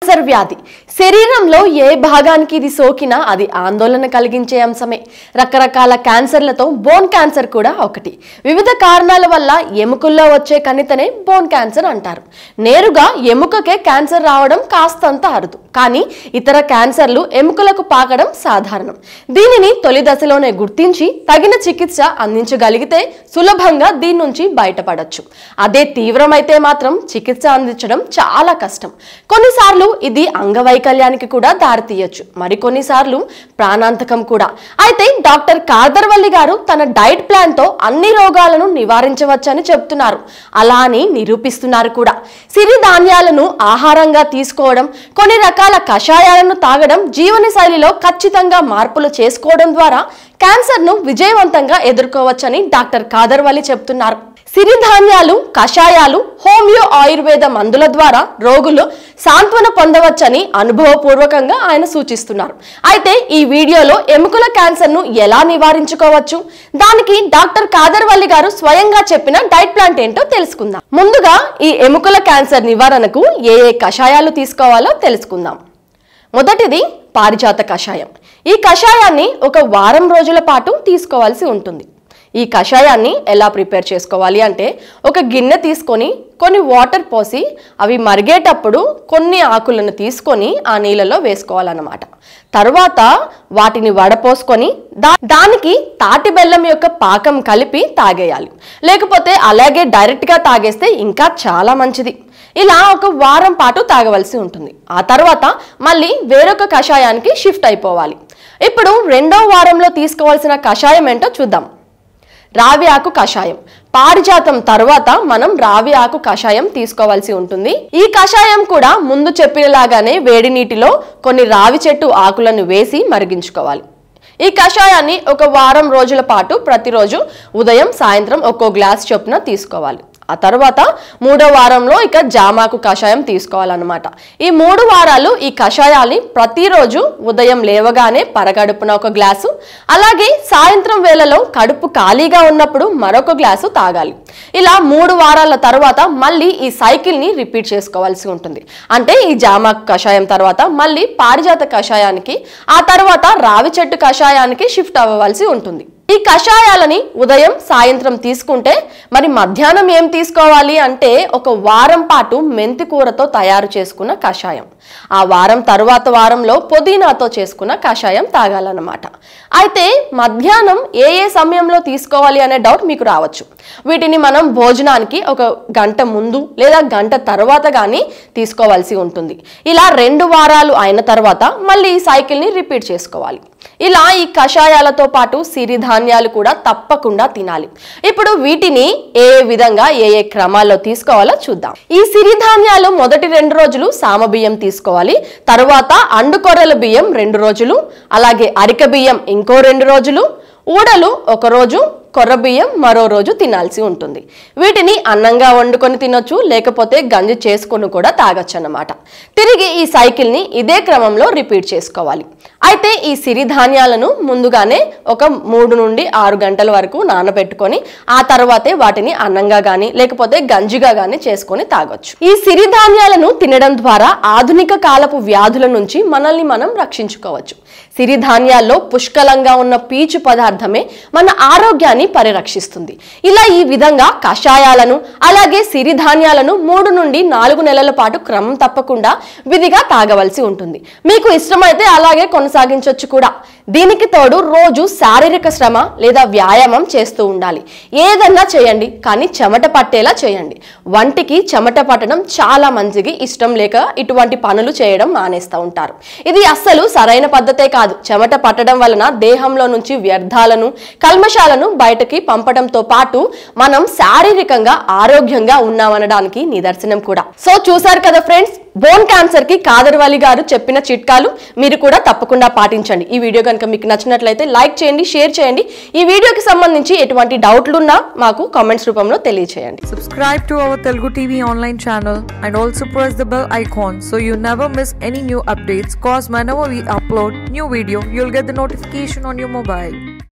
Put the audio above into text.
Cancer వ్యాధి శరీరంలో ఏ భాగానికి ఇది సోకినా అది ఆందోళన కలిగించే అంశమే. రకరకాల క్యాన్సర్లతో బోన్ క్యాన్సర్ కూడా ఒకటి. వివిధ కారణాల వల్ల ఎముకల్లో వచ్చే కణితనే బోన్ క్యాన్సర్ అంటారు. నేరుగా ఎముకకే క్యాన్సర్ రావడం కాస్తంత అరుదు, కానీ ఇతర క్యాన్సర్లు ఎముకలకు పాకడం సాధారణం. దీనిని తొలి దశలోనే గుర్తించి తగిన చికిత్స అందించగలిగితే సులభంగా దీని నుంచి బయటపడొచ్చు. అదే తీవ్రమైతే మాత్రం చికిత్స అందించడం చాలా కష్టం. కొన్నిసార్లు ఇది అంగవైకల్యానికి కూడా దారితీయొచ్చు, మరికొన్నిసార్లు ప్రాణాంతకం కూడా. అయితే డాక్టర్ కార్దర్వల్లి గారు తన డైట్ ప్లాన్ తో అన్ని రోగాలను నివారించవచ్చని చెప్తున్నారు. అలా అని నిరూపిస్తున్నారు కూడా. సిరిధాన్యాలను ఆహారంగా తీసుకోవడం, కొన్ని రకాల కషాయాలను తాగడం, జీవనశైలిలో ఖచ్చితంగా మార్పులు చేసుకోవడం ద్వారా క్యాన్సర్ ను విజయవంతంగా ఎదుర్కోవచ్చని డాక్టర్ కార్దర్వల్లి చెప్తున్నారు. సిరిధాన్యాలు, కషాయాలు, హోమియో ఆయుర్వేద మందుల ద్వారా రోగులు సాంత్వన పొందవచ్చని అనుభవపూర్వకంగా ఆయన సూచిస్తున్నారు. అయితే ఈ వీడియోలో ఎముకల క్యాన్సర్ ను ఎలా నివారించుకోవచ్చు, దానికి డాక్టర్ కార్దర్వల్లి గారు స్వయంగా చెప్పిన డైట్ ప్లాన్ ఏంటో తెలుసుకుందాం. ముందుగా ఈ ఎముకల క్యాన్సర్ నివారణకు ఏ కషాయాలు తీసుకోవాలో తెలుసుకుందాం. మొదటిది పారిజాత కషాయం. ఈ కషాయాన్ని ఒక వారం రోజుల పాటు తీసుకోవాల్సి ఉంటుంది. ఈ కషాయాన్ని ఎలా ప్రిపేర్ చేసుకోవాలి అంటే, ఒక గిన్నె తీసుకొని కొన్ని వాటర్ పోసి అవి మరిగేటప్పుడు కొన్ని ఆకులను తీసుకొని ఆ నీళ్ళలో వేసుకోవాలన్నమాట. తర్వాత వాటిని వడపోసుకొని దానికి తాటి బెల్లం యొక్క పాకం కలిపి తాగేయాలి. లేకపోతే అలాగే డైరెక్ట్గా తాగేస్తే ఇంకా చాలా మంచిది. ఇలా ఒక వారం పాటు తాగవలసి ఉంటుంది. ఆ తర్వాత మళ్ళీ వేరొక కషాయానికి షిఫ్ట్ అయిపోవాలి. ఇప్పుడు రెండో వారంలో తీసుకోవాల్సిన కషాయం ఏంటో చూద్దాం. రావి ఆకు కషాయం. పారిజాతం తర్వాత మనం రావి ఆకు కషాయం తీసుకోవాల్సి ఉంటుంది. ఈ కషాయం కూడా ముందు చెప్పినలాగానే వేడి నీటిలో కొన్ని రావి చెట్టు ఆకులను వేసి మరిగించుకోవాలి. ఈ కషాయాన్ని ఒక వారం రోజుల పాటు ప్రతిరోజు ఉదయం సాయంత్రం ఒక్కో గ్లాస్ చొప్పున తీసుకోవాలి. ఆ తర్వాత మూడో వారంలో ఇక జామాకు కషాయం తీసుకోవాలన్నమాట. ఈ 3 వారాలు ఈ కషాయాన్ని ప్రతిరోజు ఉదయం లేవగానే పరగడుపున ఒక గ్లాసు, అలాగే సాయంత్రం వేళలో కడుపు ఖాళీగా ఉన్నప్పుడు మరొక గ్లాసు తాగాలి. ఇలా 3 వారాల తర్వాత మళ్ళీ ఈ సైకిల్ ని రిపీట్ చేసుకోవాల్సి ఉంటుంది. అంటే ఈ జామాకు కషాయం తర్వాత మళ్ళీ పారిజాత కషాయానికి, ఆ తర్వాత రావి చెట్టు కషాయానికి షిఫ్ట్ అవ్వవలసి ఉంటుంది. ఈ కషాయాలని ఉదయం సాయంత్రం తీసుకుంటే మరి మధ్యాహ్నం ఏం తీసుకోవాలి అంటే, ఒక వారం పాటు మెంతి కూరతో తయారు చేసుకున్న కషాయం, ఆ వారం తర్వాత వారంలో పుదీనాతో చేసుకున్న కషాయం తాగాలన్నమాట. అయితే మధ్యాహ్నం ఏ సమయంలో తీసుకోవాలి అనే డౌట్ మీకు రావచ్చు. వీటిని మనం భోజనానికి ఒక గంట ముందు లేదా గంట తర్వాత కానీ తీసుకోవాల్సి ఉంటుంది. ఇలా 2 వారాలు అయిన తర్వాత మళ్ళీ ఈ సైకిల్ని రిపీట్ చేసుకోవాలి. ఇలా ఈ కషాయాలతో పాటు సిరిధాన్యాలు కూడా తప్పకుండా తినాలి. ఇప్పుడు వీటిని ఏ విధంగా ఏ క్రమాల్లో తీసుకోవాలో చూద్దాం. ఈ సిరిధాన్యాలు మొదటి 2 రోజులు సామబియ్యం తీసుకోవాలి. తర్వాత అండుకొర్రల బియ్యం 2 రోజులు, అలాగే అరిక బియ్యం ఇంకో 2 రోజులు, ఊడలు 1 రోజు, కొర్ర బియ్యం మరో రోజు తినాల్సి ఉంటుంది. వీటిని అన్నంగా వండుకొని తినొచ్చు, లేకపోతే గంజి చేసుకొని కూడా తాగొచ్చు అన్నమాట. తిరిగి ఈ సైకిల్ని ఇదే క్రమంలో రిపీట్ చేసుకోవాలి. అయితే ఈ సిరిధాన్యాలను ముందుగానే ఒక 3 నుండి 6 గంటల వరకు నానబెట్టుకొని ఆ తర్వాతే వాటిని అన్నంగా కానీ లేకపోతే గంజిగా కానీ చేసుకొని తాగొచ్చు. ఈ సిరిధాన్యాలను తినడం ద్వారా ఆధునిక కాలపు వ్యాధుల నుంచి మనల్ని మనం రక్షించుకోవచ్చు. సిరిధాన్యాల్లో పుష్కలంగా ఉన్న పీచు పదార్థమే మన ఆరోగ్యాన్ని పరిరక్షిస్తుంది. ఇలా ఈ విధంగా కషాయాలను అలాగే సిరిధాన్యాలను 3 నుండి 4 నెలల పాటు క్రమం తప్పకుండా విధిగా తాగవలసి ఉంటుంది. మీకు ఇష్టమైతే అలాగే కొనసాగించవచ్చు కూడా. దీనికి తోడు రోజు శారీరక శ్రమ లేదా వ్యాయామం చేస్తూ ఉండాలి. ఏదన్నా చేయండి, కానీ చెమట పట్టేలా చేయండి. వంటికి చెమట పట్టడం చాలా మంచిది. ఇష్టం లేక ఇటువంటి పనులు చేయడం మానేస్తూ ఉంటారు. ఇది అస్సలు సరైన పద్ధతే కాదు. చెమట పట్టడం వలన దేహంలో నుంచి వ్యర్థాలను, కల్మషాలను బయటకి పంపడంతో పాటు మనం శారీరకంగా ఆరోగ్యంగా ఉన్నామనడానికి నిదర్శనం కూడా. సో చూసారు కదా ఫ్రెండ్స్, బోన్ క్యాన్సర్ కి కార్దర్వల్లి గారు చెప్పిన చిట్కాలు మీరు కూడా తప్పకుండా పాటించండి. ఈ వీడియో కనుక మీకు నచ్చినట్లయితే లైక్ చేయండి, షేర్ చేయండి. ఈ వీడియోకి సంబంధించి ఎటువంటి డౌట్లు ఉన్నా మాకు కామెంట్స్ రూపంలో తెలియజేయండి. Subscribe to our Telugu TV online channel and also press the bell icon so you never miss any new updates, cause whenever we upload new video you'll get the notification on your mobile.